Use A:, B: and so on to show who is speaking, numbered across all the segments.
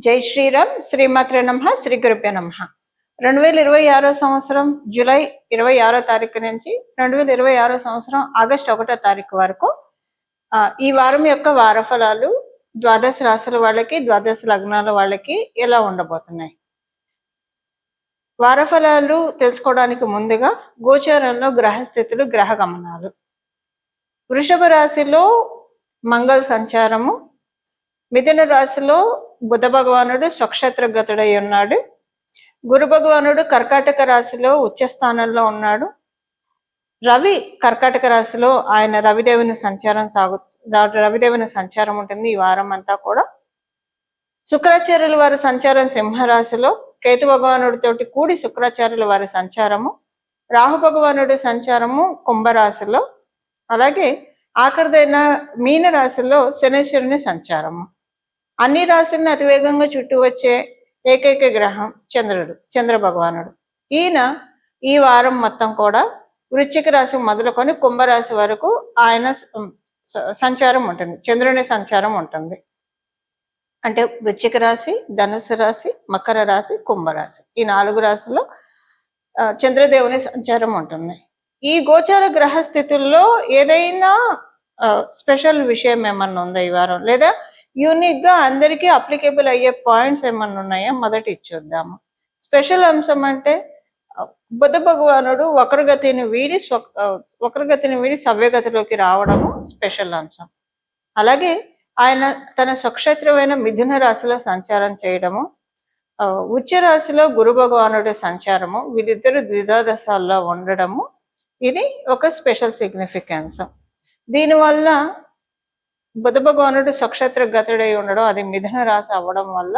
A: జై శ్రీరామ్. శ్రీమాత్రే నమః. శ్రీ గురుభ్యో నమః. 2026 సంవత్సరం జూలై 26 తారీఖు నుంచి 2026 సంవత్సరం ఆగస్టు 1 తారీఖు వరకు ఈ వారం యొక్క వారఫలాలు ద్వాదశ రాశుల వాళ్ళకి, ద్వాదశ లగ్నాల వాళ్ళకి ఎలా ఉండబోతున్నాయి? వారఫలాలు తెలుసుకోవడానికి ముందుగా గోచారంలో గ్రహస్థితులు, గ్రహ గమనాలు. వృషభ రాశిలో మంగళ సంచారము, మిథున రాశిలో బుధ భగవానుడు స్వక్షేత్రగతుడై ఉన్నాడు. గురు భగవానుడు కర్కాటక రాశిలో ఉచ్చ స్థానంలో ఉన్నాడు. రవి కర్కాటక రాశిలో ఆయన రవిదేవుని సంచారం ఉంటుంది ఈ వారం అంతా కూడా. శుక్రాచార్యుల వారి సంచారం సింహరాశిలో, కేతు భగవానుడితోటి కూడి శుక్రాచార్యుల వారి సంచారము, రాహు భగవానుడి సంచారము కుంభరాశిలో, అలాగే ఆఖరిదైన మీన రాశిలో శనేశ్వరుని సంచారము. అన్ని రాశులను అతివేగంగా చుట్టూ వచ్చే ఏకైక గ్రహం చంద్రుడు, చంద్ర భగవానుడు. ఈయన ఈ వారం మొత్తం కూడా వృశ్చిక రాశి మొదలుకొని కుంభరాశి వరకు ఆయన సంచారం ఉంటుంది, చంద్రుని సంచారం ఉంటుంది. అంటే వృశ్చిక రాశి, ధనుసు రాశి, మకర రాశి, కుంభరాశి, ఈ 4 రాశుల్లో చంద్రదేవుని సంచారం ఉంటుంది. ఈ గోచార గ్రహ స్థితుల్లో ఏదైనా స్పెషల్ విషయం ఏమన్నా ఉందా ఈ వారం, లేదా యూనిక్ గా అందరికీ అప్లికేబుల్ అయ్యే పాయింట్స్ ఏమన్నా ఉన్నాయా? మొదటి ఇచ్చేద్దాము. స్పెషల్ అంశం అంటే బుధ భగవానుడు వక్రగతిని వీడి సవ్యగతిలోకి రావడము స్పెషల్ అంశం. అలాగే ఆయన తన స్వక్షేత్రమైన మిథున రాశిలో సంచారం చేయడము, ఉచ్చ రాశిలో గురు భగవానుడి సంచారము, వీరిద్దరు ద్విధాదశాల్లో ఉండడము, ఇది ఒక స్పెషల్ సిగ్నిఫికెన్స్. దీనివల్ల బుధ భగవానుడు స్వక్షేత్ర గతుడై ఉండడం, అది మిథున రాశి అవ్వడం వల్ల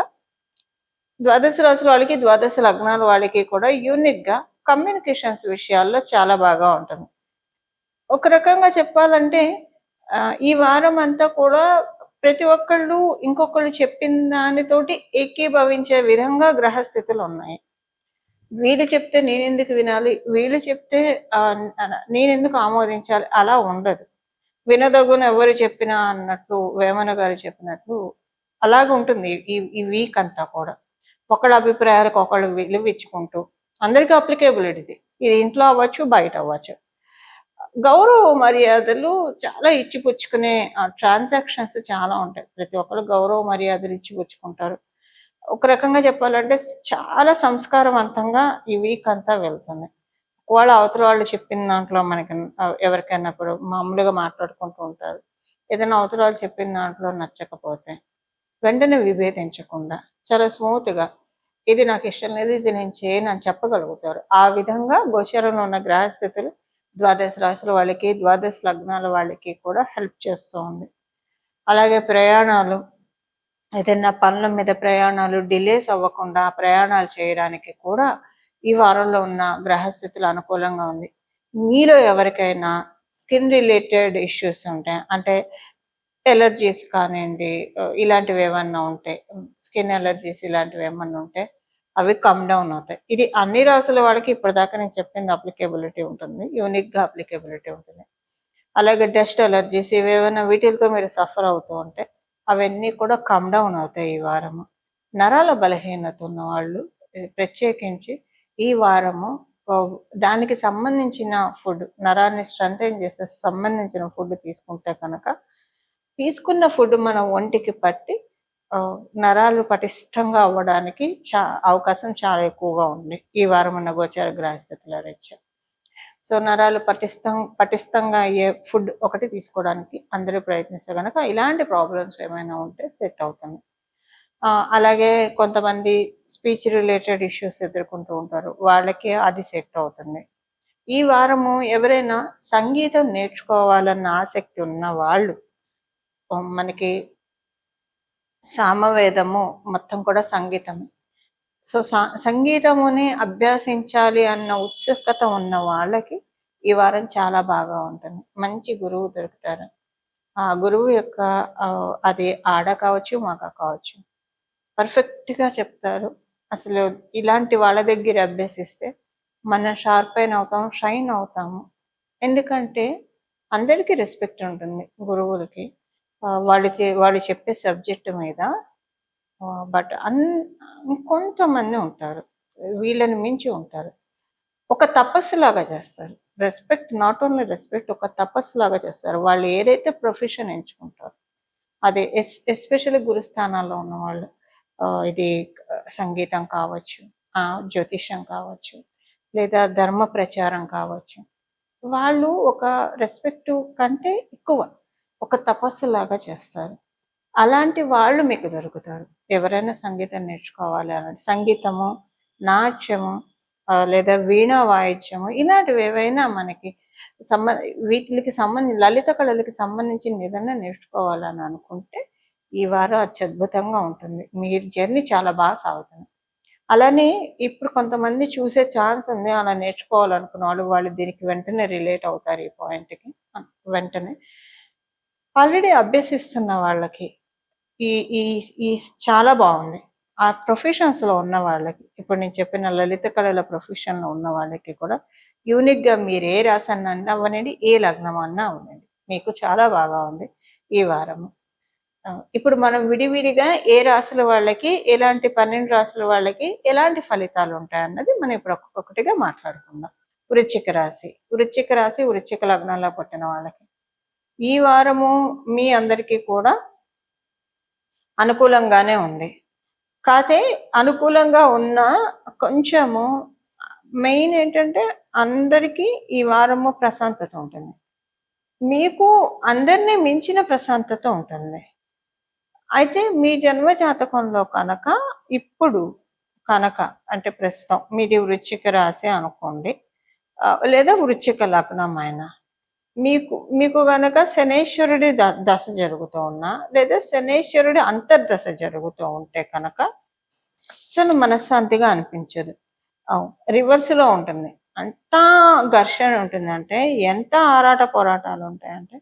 A: ద్వాదశ రాశుల వాళ్ళకి, ద్వాదశ లగ్నాల వాళ్ళకి కూడా యూనిక్ గా కమ్యూనికేషన్స్ విషయాల్లో చాలా బాగా ఉంటుంది. ఒక రకంగా చెప్పాలంటే ఈ వారం అంతా కూడా ప్రతి ఒక్కళ్ళు ఇంకొకళ్ళు చెప్పిన దానితోటి ఏకీభవించే విధంగా గ్రహస్థితులు ఉన్నాయి. వీళ్ళు చెప్తే నేనెందుకు వినాలి, వీళ్ళు చెప్తే నేనెందుకు ఆమోదించాలి, అలా ఉండదు. వినదగున ఎవరు చెప్పినా అన్నట్టు వేమన గారు చెప్పినట్లు అలాగ ఉంటుంది ఈ వీక్ అంతా కూడా. ఒకళ్ళ అభిప్రాయాలకు ఒకళ్ళు విలువ ఇచ్చుకుంటూ అందరికీ అప్లికేబిలిటీ, ఇది ఇంట్లో అవ్వచ్చు, బయట అవ్వచ్చు. గౌరవ మర్యాదలు చాలా ఇచ్చిపుచ్చుకునే ట్రాన్సాక్షన్స్ చాలా ఉంటాయి. ప్రతి ఒక్కరు గౌరవ మర్యాదలు ఇచ్చిపుచ్చుకుంటారు. ఒక రకంగా చెప్పాలంటే చాలా సంస్కారవంతంగా ఈ వీక్ అంతా వెళ్తుంది. వాళ్ళ అవతల వాళ్ళు చెప్పిన దాంట్లో మనకి ఎవరికైనా ఇప్పుడు మామూలుగా మాట్లాడుకుంటూ ఉంటారు. ఏదైనా అవతల వాళ్ళు చెప్పిన దాంట్లో నచ్చకపోతే వెంటనే విభేదించకుండా చాలా స్మూత్గా ఇది నాకు ఇష్టం లేదు, ఇది నేను చేయను అని చెప్పగలుగుతారు. ఆ విధంగా గోచరంలో ఉన్న గ్రహస్థితులు ద్వాదశ రాశుల వాళ్ళకి, ద్వాదశ లగ్నాల వాళ్ళకి కూడా హెల్ప్ చేస్తూ ఉంది. అలాగే ప్రయాణాలు, ఏదైనా పనుల మీద ప్రయాణాలు డిలేస్ అవ్వకుండా ప్రయాణాలు చేయడానికి కూడా ఈ వారంలో ఉన్న గ్రహస్థితులు అనుకూలంగా ఉంది. మీలో ఎవరికైనా స్కిన్ రిలేటెడ్ ఇష్యూస్ ఉంటాయి, అంటే ఎలర్జీస్ కానివ్వండి, ఇలాంటివి ఏమన్నా ఉంటాయి, స్కిన్ ఎలర్జీస్ ఇలాంటివి ఏమన్నా ఉంటే అవి కమ్ డౌన్ అవుతాయి. ఇది అన్ని రాసుల వాళ్ళకి ఇప్పటిదాకా నేను చెప్పింది అప్లికేబిలిటీ ఉంటుంది, యూనిక్గా అప్లికేబిలిటీ ఉంటుంది. అలాగే డస్ట్ ఎలర్జీస్ ఇవేమైనా వీటితో మీరు సఫర్ అవుతూ ఉంటే అవన్నీ కూడా కమ్ డౌన్ అవుతాయి ఈ వారము. నరాల బలహీనత ఉన్న వాళ్ళు ప్రత్యేకించి ఈ వారము దానికి సంబంధించిన ఫుడ్, నరాన్ని స్ట్రెంథెన్ చేసే సంబంధించిన ఫుడ్ తీసుకుంటే కనుక తీసుకున్న ఫుడ్ మన ఒంటికి పట్టి నరాలు పటిష్టంగా అవ్వడానికి అవకాశం చాలా ఎక్కువగా ఉంది ఈ వారం ఉన్న గోచార గ్రహస్థితుల రీత్యా. సో నరాలు పటిష్టంగా అయ్యే ఫుడ్ ఒకటి తీసుకోవడానికి అందరూ ప్రయత్నిస్తే కనుక ఇలాంటి ప్రాబ్లమ్స్ ఏమైనా ఉంటే సెట్ అవుతుంది. అలాగే కొంతమంది స్పీచ్ రిలేటెడ్ ఇష్యూస్ ఎదుర్కొంటూ ఉంటారు, వాళ్ళకి అది సెట్ అవుతుంది. ఈ వారము ఎవరైనా సంగీతం నేర్చుకోవాలన్న ఆసక్తి ఉన్న వాళ్ళు, మనకి సామవేదము మొత్తం కూడా సంగీతమే. సో సంగీతముని అభ్యసించాలి అన్న ఉత్సుకత ఉన్న వాళ్ళకి ఈ వారం చాలా బాగా ఉంటుంది. మంచి గురువు దొరుకుతారు. ఆ గురువు యొక్క అది ఆడ కావచ్చు, మగ కావచ్చు, పర్ఫెక్ట్గా చెప్తారు. అసలు ఇలాంటి వాళ్ళ దగ్గర అభ్యసిస్తే మనం షార్ప్ అవుతాం, షైన్ అవుతాము. ఎందుకంటే అందరికీ రెస్పెక్ట్ ఉంటుంది గురువులకి. వాళ్ళు చెప్పే సబ్జెక్టు మీద బట్ కొంతమంది ఉంటారు, వీళ్ళని మించి ఉంటారు. ఒక తపస్సులాగా చేస్తారు. రెస్పెక్ట్, నాట్ ఓన్లీ రెస్పెక్ట్, ఒక తపస్సులాగా చేస్తారు. వాళ్ళు ఏదైతే ప్రొఫెషన్ ఎంచుకుంటారో అదే ఎస్పెషల్లీ గురుస్థానాల్లో ఉన్నవాళ్ళు, ఇది సంగీతం కావచ్చు, జ్యోతిష్యం కావచ్చు, లేదా ధర్మ ప్రచారం కావచ్చు, వాళ్ళు ఒక రెస్పెక్ట్ కంటే ఎక్కువ ఒక తపస్సులాగా చేస్తారు. అలాంటి వాళ్ళు మీకు దొరుకుతారు. ఎవరైనా సంగీతం నేర్చుకోవాలి అనంటే, సంగీతము, నాట్యము, లేదా వీణా వాయిద్యము, ఇలాంటివి ఏవైనా మనకి సంబ వీటికి సంబంధించి లలిత కళలకి సంబంధించిన ఏదైనా నేర్చుకోవాలని అనుకుంటే ఈ వారం అత్యద్భుతంగా ఉంటుంది. మీరు జర్నీ చాలా బాగా సాగుతుంది. అలానే ఇప్పుడు కొంతమంది చూసే ఛాన్స్ ఉంది. అలా నేర్చుకోవాలనుకున్న వాళ్ళు దీనికి వెంటనే రిలేట్ అవుతారు ఈ పాయింట్కి. వెంటనే ఆల్రెడీ అభ్యసిస్తున్న వాళ్ళకి ఈ ఈ ఈ చాలా బాగుంది. ఆ ప్రొఫెషన్స్లో ఉన్న వాళ్ళకి, ఇప్పుడు నేను చెప్పిన లలిత కళల ప్రొఫెషన్లో ఉన్న వాళ్ళకి కూడా యూనిక్గా మీరు ఏ రాశి అన్న అవ్వనండి, ఏ లగ్నం అన్నా అవ్వనండి, మీకు చాలా బాగా ఉంది ఈ వారము. ఇప్పుడు మనం విడివిడిగా ఏ రాశుల వాళ్ళకి, ఎలాంటి 12 రాశుల వాళ్ళకి ఎలాంటి ఫలితాలు ఉంటాయన్నది మనం ఇప్పుడు ఒక్కొక్కటిగా మాట్లాడుకుందాం. వృశ్చిక రాశి, వృశ్చిక లగ్నంలో పుట్టిన వాళ్ళకి ఈ వారము మీ అందరికీ కూడా అనుకూలంగానే ఉంది. కాకపోతే అనుకూలంగా ఉన్న కొంచెము మెయిన్ ఏంటంటే అందరికీ ఈ వారము ప్రశాంతత ఉంటుంది. మీకు అందరినీ మించిన ప్రశాంతత ఉంటుంది. అయితే మీ జన్మ జాతకంలో కనుక ఇప్పుడు కనుక అంటే ప్రస్తుతం మీది వృశ్చిక రాశి అనుకోండి, లేదా వృశ్చిక లగ్నం అయినా, మీకు గనక శనేశ్వరుడి దశ జరుగుతూ ఉన్నా, లేదా శనేశ్వరుడి అంతర్దశ జరుగుతూ ఉంటే కనుక అస్సలు మనశ్శాంతిగా అనిపించదు. రివర్స్లో ఉంటుంది. అంతా ఘర్షణ ఉంటుంది. అంటే ఎంత ఆరాట పోరాటాలు ఉంటాయంటే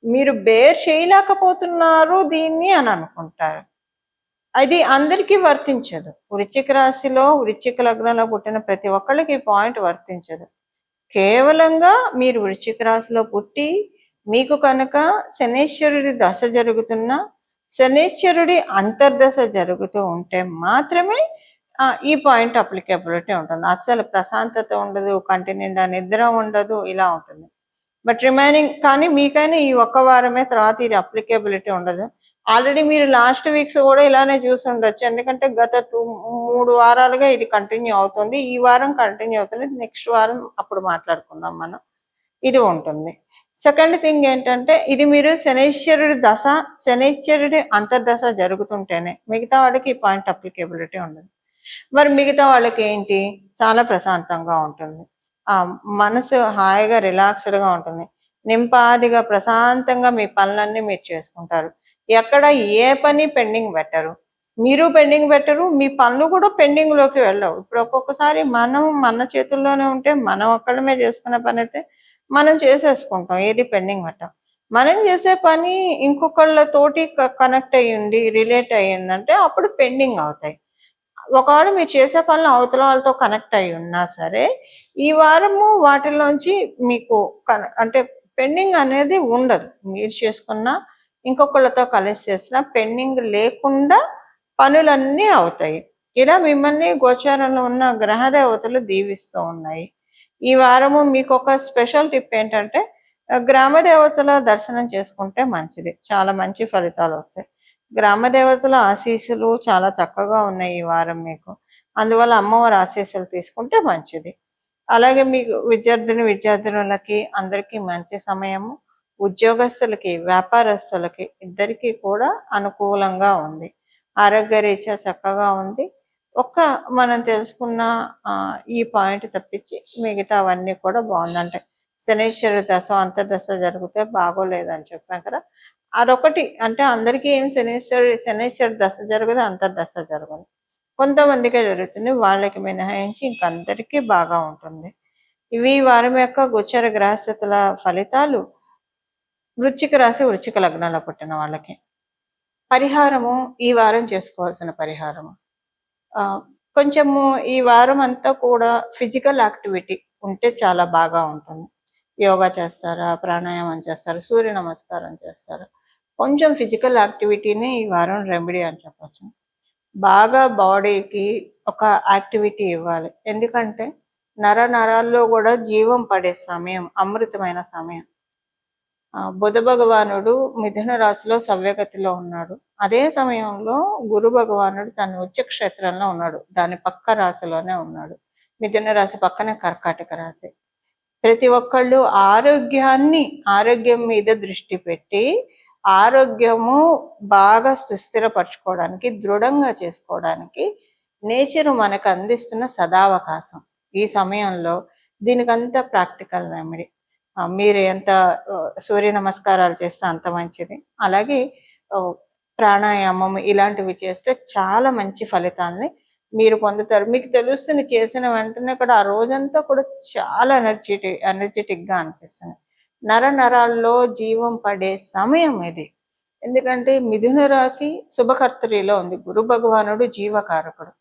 A: మీరు బేర్ చేయలేకపోతున్నారు దీన్ని అని అనుకుంటారు. అది అందరికీ వర్తించదు. వృశ్చిక రాశిలో వృశ్చిక లగ్నంలో పుట్టిన ప్రతి ఒక్కళ్ళకి ఈ పాయింట్ వర్తించదు. కేవలంగా మీరు వృశ్చిక రాశిలో పుట్టి మీకు కనుక శనేశ్వరుడి దశ జరుగుతున్నా, శనేశ్వరుడి అంతర్దశ జరుగుతూ ఉంటే మాత్రమే ఈ పాయింట్ అప్లికేబిలిటీ ఉంటుంది. అస్సలు ప్రశాంతత ఉండదు, కంటి నిండా నిద్ర ఉండదు, ఇలా ఉంటుంది. బట్ రిమైనింగ్ కానీ మీకైనా ఈ ఒక్క వారమే, తర్వాత ఇది అప్లికేబిలిటీ ఉండదు. ఆల్రెడీ మీరు లాస్ట్ వీక్స్ కూడా ఇలానే చూసి ఉండొచ్చు. ఎందుకంటే గత 3 వారాలుగా ఇది కంటిన్యూ అవుతుంది. ఈ వారం కంటిన్యూ అవుతుంది. నెక్స్ట్ వారం అప్పుడు మాట్లాడుకుందాం మనం. ఇది ఉంటుంది. సెకండ్ థింగ్ ఏంటంటే, ఇది మీరు శనేశ్వరుడి దశ, శనేశ్వరుడి అంతర్దశ జరుగుతుంటేనే, మిగతా వాళ్ళకి ఈ పాయింట్ అప్లికేబిలిటీ ఉండదు. మరి మిగతా వాళ్ళకి ఏంటి, చాలా ప్రశాంతంగా ఉంటుంది. మనసు హాయిగా రిలాక్స్డ్గా ఉంటుంది. నింపాదిగా ప్రశాంతంగా మీ పనులన్నీ మీరు చేసుకుంటారు. ఎక్కడ ఏ పని పెండింగ్ పెట్టరు, మీరు పెండింగ్ పెట్టరు, మీ పనులు కూడా పెండింగ్లోకి వెళ్ళవు. ఇప్పుడు ఒక్కొక్కసారి మన చేతుల్లోనే ఉంటే మనం ఒక్కడమే చేసుకునే పని అయితే మనం చేసేసుకుంటాం, ఏది పెండింగ్ పెట్టాం. మనం చేసే పని ఇంకొకళ్ళతోటి కనెక్ట్ అయ్యింది, రిలేట్ అయ్యిందంటే అప్పుడు పెండింగ్ అవుతాయి. ఒకవేళ మీరు చేసే పనులు అవతల వాళ్ళతో కనెక్ట్ అయి ఉన్నా సరే, ఈ వారము వాటిలోంచి మీకు అంటే పెండింగ్ అనేది ఉండదు. మీరు చేసుకున్న, ఇంకొకళ్ళతో కలిసి చేసిన పెండింగ్ లేకుండా పనులన్నీ అవుతాయి. ఇలా మిమ్మల్ని గోచారంలో ఉన్న గ్రహ దేవతలు దీవిస్తూ ఉన్నాయి. ఈ వారము మీకు ఒక స్పెషల్ టిప్ ఏంటంటే, గ్రామ దేవతల దర్శనం చేసుకుంటే మంచిది, చాలా మంచి ఫలితాలు వస్తాయి. గ్రామ దేవతల ఆశీస్సులు చాలా చక్కగా ఉన్నాయి ఈ వారం మీకు. అందువల్ల అమ్మవారి ఆశీస్సులు తీసుకుంటే మంచిది. అలాగే మీకు విద్యార్థినులకి అందరికీ మంచి సమయము. ఉద్యోగస్తులకి, వ్యాపారస్తులకి ఇద్దరికీ కూడా అనుకూలంగా ఉంది. ఆరోగ్యరీత్యా చక్కగా ఉంది. మనం తెలుసుకున్న ఈ పాయింట్ తప్పించి మిగతావన్నీ కూడా బాగుందంటే, శనేశ్వరి దశ అంతర్దశ జరిగితే బాగోలేదని చెప్పాం కదా, అదొకటి. అంటే అందరికీ ఏం శనేశ్వరి దశ జరగదు, అంతర్దశ జరగదు, కొంతమందికే జరుగుతుంది. వాళ్ళకి మినహాయించి ఇంకందరికీ బాగా ఉంటుంది. ఇవి వారం యొక్క గోచర గ్రహస్థితుల ఫలితాలు వృశ్చిక రాశి వృశ్చిక లగ్నంలో పుట్టిన వాళ్ళకి. పరిహారము, ఈ వారం చేసుకోవాల్సిన పరిహారము, కొంచెము ఈ వారం అంతా కూడా ఫిజికల్ యాక్టివిటీ ఉంటే చాలా బాగా ఉంటుంది. యోగా చేస్తారా, ప్రాణాయామం చేస్తారా, సూర్య నమస్కారం చేస్తారా, కొంచెం ఫిజికల్ యాక్టివిటీని ఈ వారం రెమెడీ అని చెప్పచ్చు. బాగా బాడీకి ఒక యాక్టివిటీ ఇవ్వాలి. ఎందుకంటే నరాల్లో కూడా జీవం పడే సమయం, అమృతమైన సమయం. బుధ భగవానుడు మిథున రాశిలో సవ్యగతిలో ఉన్నాడు. అదే సమయంలో గురు భగవానుడు తన ఉచ్చ క్షేత్రంలో ఉన్నాడు. దాని పక్క రాశిలోనే ఉన్నాడు. మిథున రాశి పక్కనే కర్కాటక రాశి. ప్రతి ఒక్కళ్ళు ఆరోగ్యం మీద దృష్టి పెట్టి ఆరోగ్యము బాగా సుస్థిరపరచుకోవడానికి, దృఢంగా చేసుకోవడానికి నేచర్ మనకు అందిస్తున్న సదావకాశం. ఈ సమయంలో దీనికంతా ప్రాక్టికల్ రెమెడీ. మీరు ఎంత సూర్య నమస్కారాలు చేస్తే అంత మంచిది. అలాగే ప్రాణాయామం ఇలాంటివి చేస్తే చాలా మంచి ఫలితాలని మీరు పొందుతారు. మీకు తెలుస్తుంది చేసిన వెంటనే కూడా ఆ రోజంతా కూడా చాలా ఎనర్జెటిక్గా అనిపిస్తుంది. నరాల్లో జీవం పడే సమయం ఇది. ఎందుకంటే మిథున రాశి శుభకర్తరిలో ఉంది. గురు భగవానుడు జీవకారకుడు.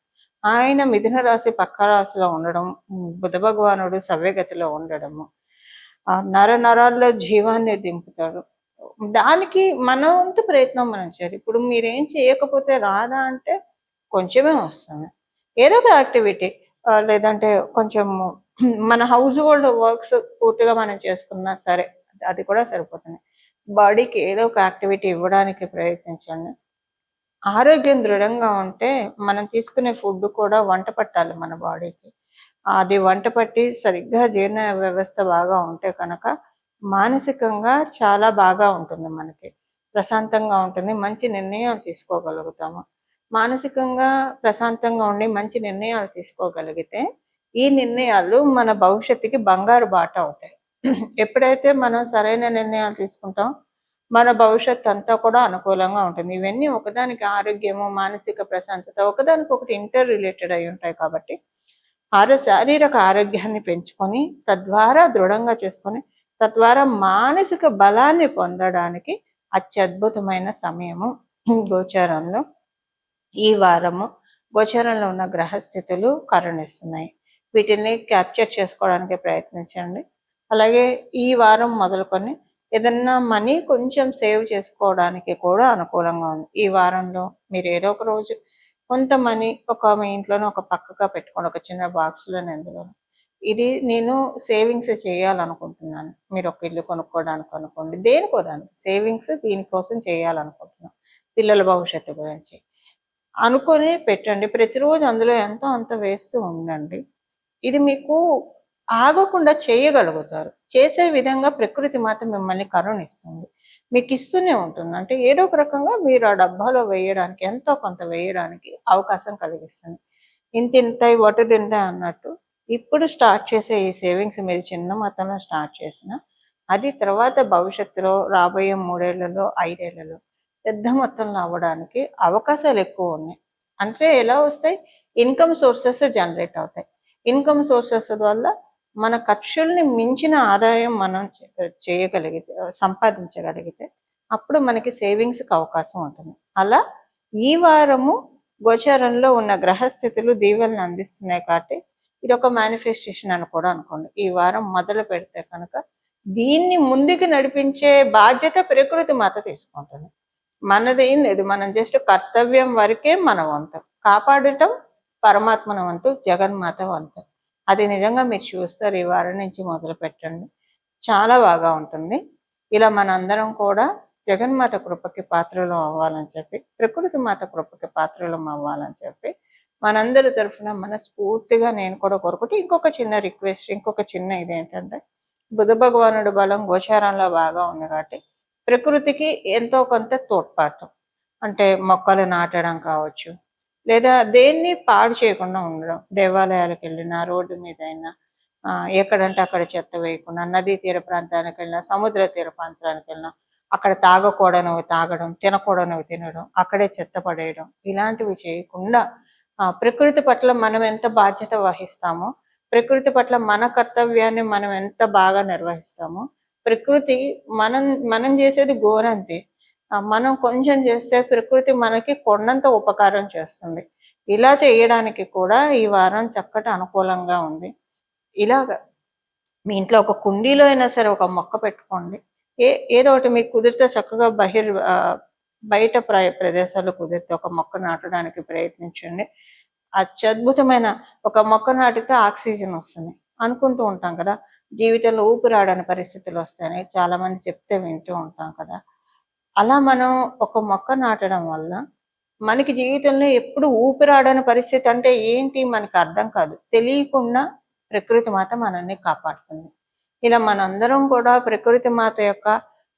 A: ఆయన మిథున రాశి పక్క రాశిలో ఉండడం, బుధ భగవానుడు సవ్యగతిలో ఉండడము నరాల్లో జీవాన్ని దింపుతాడు. దానికి మన వంతు ప్రయత్నం మనం చేయాలి. ఇప్పుడు మీరేం చేయకపోతే రాదా అంటే కొంచెమే వస్తుంది. ఏదో ఒక యాక్టివిటీ, లేదంటే కొంచెం మన హౌస్ హోల్డ్ వర్క్స్ పూర్తిగా మనం చేసుకున్నా సరే అది కూడా సరిపోతుంది. బాడీకి ఏదో ఒక యాక్టివిటీ ఇవ్వడానికి ప్రయత్నించండి. ఆరోగ్యం దృఢంగా ఉంటే మనం తీసుకునే ఫుడ్ కూడా వంట పట్టాలి మన బాడీకి. అది వంట పట్టి సరిగ్గా జీర్ణ వ్యవస్థ బాగా ఉంటే కనుక మానసికంగా చాలా బాగా ఉంటుంది. మనకి ప్రశాంతంగా ఉంటుంది. మంచి నిర్ణయాలు తీసుకోగలుగుతాము. మానసికంగా ప్రశాంతంగా ఉండి మంచి నిర్ణయాలు తీసుకోగలిగితే ఈ నిర్ణయాలు మన భవిష్యత్తుకి బంగారు బాట అవుతాయి. ఎప్పుడైతే మనం సరైన నిర్ణయాలు తీసుకుంటాం మన భవిష్యత్తు అంతా కూడా అనుకూలంగా ఉంటుంది. ఇవన్నీ ఒకదానికి ఆరోగ్యము, మానసిక ప్రశాంతత ఒకదానికొకటి ఇంటర్ రిలేటెడ్ అయి ఉంటాయి. కాబట్టి శారీరక ఆరోగ్యాన్ని పెంచుకొని తద్వారా దృఢంగా చేసుకొని తద్వారా మానసిక బలాన్ని పొందడానికి అత్యద్భుతమైన సమయము గోచారంలో. ఈ వారము గోచారంలో ఉన్న గ్రహస్థితులు కరుణిస్తున్నాయి. వీటిని క్యాప్చర్ చేసుకోవడానికి ప్రయత్నించండి. అలాగే ఈ వారం మొదలుకొని ఏదన్నా మనీ కొంచెం సేవ్ చేసుకోవడానికి కూడా అనుకూలంగా ఉంది. ఈ వారంలో మీరు ఏదో ఒక రోజు కొంత మనీ మీ ఇంట్లోనే ఒక పక్కగా పెట్టుకోండి, ఒక చిన్న బాక్స్లోనే. ఎందులో ఇది నేను సేవింగ్స్ చేయాలనుకుంటున్నాను. మీరు ఒక ఇల్లు కొనుక్కోవడానికి అనుకోండి, దేనికో దానికి సేవింగ్స్ దీనికోసం చేయాలనుకుంటున్నాను, పిల్లల భవిష్యత్తు గురించి అనుకొని పెట్టండి. ప్రతిరోజు అందులో ఎంతో అంత వేస్తూ ఉండండి. ఇది మీకు ఆగకుండా చేయగలుగుతారు. చేసే విధంగా ప్రకృతి మాత మిమ్మల్ని కరుణిస్తుంది, మీకు ఇస్తూనే ఉంటుంది. అంటే ఏదో ఒక రకంగా మీరు ఆ డబ్బాలో వేయడానికి, ఎంతో కొంత వేయడానికి అవకాశం కలిగిస్తుంది. ఇంత వటుడింత అన్నట్టు ఇప్పుడు స్టార్ట్ చేసే ఈ సేవింగ్స్ మీరు చిన్న మొత్తంలో స్టార్ట్ చేసిన అది తర్వాత భవిష్యత్తులో రాబోయే 3 ఏళ్లలో 5 ఏళ్లలో పెద్ద మొత్తంలో అవ్వడానికి అవకాశాలు ఎక్కువ ఉన్నాయి. అంటే ఎలా వస్తాయి? ఇన్కమ్ సోర్సెస్ జనరేట్ అవుతాయి. ఇన్కమ్ సోర్సెస్ వల్ల మన ఖర్చుల్ని మించిన ఆదాయం మనం సంపాదించగలిగితే అప్పుడు మనకి సేవింగ్స్కి అవకాశం ఉంటుంది. అలా ఈ వారము గోచారంలో ఉన్న గ్రహస్థితులు దీవెనలు అందిస్తున్నాయి. కాబట్టి ఇది ఒక మేనిఫెస్టేషన్ అని కూడా అనుకోండి. ఈ వారం మొదలు పెడితే కనుక దీన్ని ముందుకు నడిపించే బాధ్యత ప్రకృతి మాత తీసుకుంటుంది. మనదేం లేదు, మనం జస్ట్ కర్తవ్యం వరకే మన వంతు. కాపాడటం పరమాత్మన వంతు, జగన్మాత వంతు. అది నిజంగా మీరు చూస్తారు. ఈ వారం నుంచి మొదలు పెట్టండి, చాలా బాగా ఉంటుంది. ఇలా మనందరం కూడా జగన్మాత కృపకి పాత్రలు అవ్వాలని చెప్పి, ప్రకృతి మాత కృపకి పాత్రలు అవ్వాలని చెప్పి మనందరి తరఫున మనస్ఫూర్తిగా నేను కూడా కోరుకుంటే, ఇంకొక చిన్న రిక్వెస్ట్, ఇంకొక చిన్న ఇదేంటంటే, బుధ భగవానుడు బలం గోచారంలో బాగా ఉంది కాబట్టి ప్రకృతికి ఎంతో కొంత తోడ్పాటు, అంటే మొక్కలు నాటడం కావచ్చు, లేదా దేన్ని పాడు చేయకుండా ఉండడం. దేవాలయాలకు వెళ్ళినా, రోడ్డు మీద అయినా, ఎక్కడంటే అక్కడ చెత్త వేయకుండా, నదీ తీర ప్రాంతానికి వెళ్ళినా, సముద్ర తీర ప్రాంతానికి వెళ్ళినా అక్కడ తాగకూడనివి తాగడం, తినకూడనివి తినడం, అక్కడే చెత్త పడేయడం, ఇలాంటివి చేయకుండా ప్రకృతి పట్ల మనం ఎంత బాధ్యత వహిస్తామో, ప్రకృతి పట్ల మన కర్తవ్యాన్ని మనం ఎంత బాగా నిర్వహిస్తామో, ప్రకృతి మనం చేసేది గోరంతే. మనం కొంచెం చేస్తే ప్రకృతి మనకి కొండంత ఉపకారం చేస్తుంది. ఇలా చేయడానికి కూడా ఈ వారం చక్కటి అనుకూలంగా ఉంది. ఇలాగ మీ ఇంట్లో ఒక కుండీలో అయినా సరే ఒక మొక్క పెట్టుకోండి. ఏదో ఒకటి మీకు కుదిరితే చక్కగా బయట ప్రదేశాలు కుదిరితే ఒక మొక్క నాటడానికి ప్రయత్నించండి. అత్యద్భుతమైన ఒక మొక్క నాటితే ఆక్సిజన్ వస్తుంది అనుకుంటూ ఉంటాం కదా, జీవితంలో ఊపిరాడని పరిస్థితులు వస్తాయని చాలా మంది చెప్తే వింటూ ఉంటాం కదా. అలా మనం ఒక మొక్క నాటడం వల్ల మనకి జీవితంలో ఎప్పుడు ఊపిరాడని పరిస్థితి అంటే ఏంటి మనకు అర్థం కాదు, తెలియకుండా ప్రకృతి మాత మనల్ని కాపాడుతుంది. ఇలా మనందరం కూడా ప్రకృతి మాత యొక్క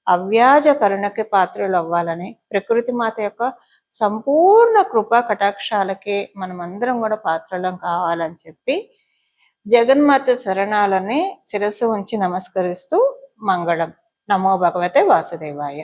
A: అవ్యాజ కరుణకి పాత్రలు అవ్వాలని, ప్రకృతి మాత యొక్క సంపూర్ణ కృపా కటాక్షాలకి మనమందరం కూడా పాత్రలం కావాలని చెప్పి జగన్మాత శరణాలని శిరస్సు ఉంచి నమస్కరిస్తూ మంగళం. నమో భగవతే వాసుదేవాయ.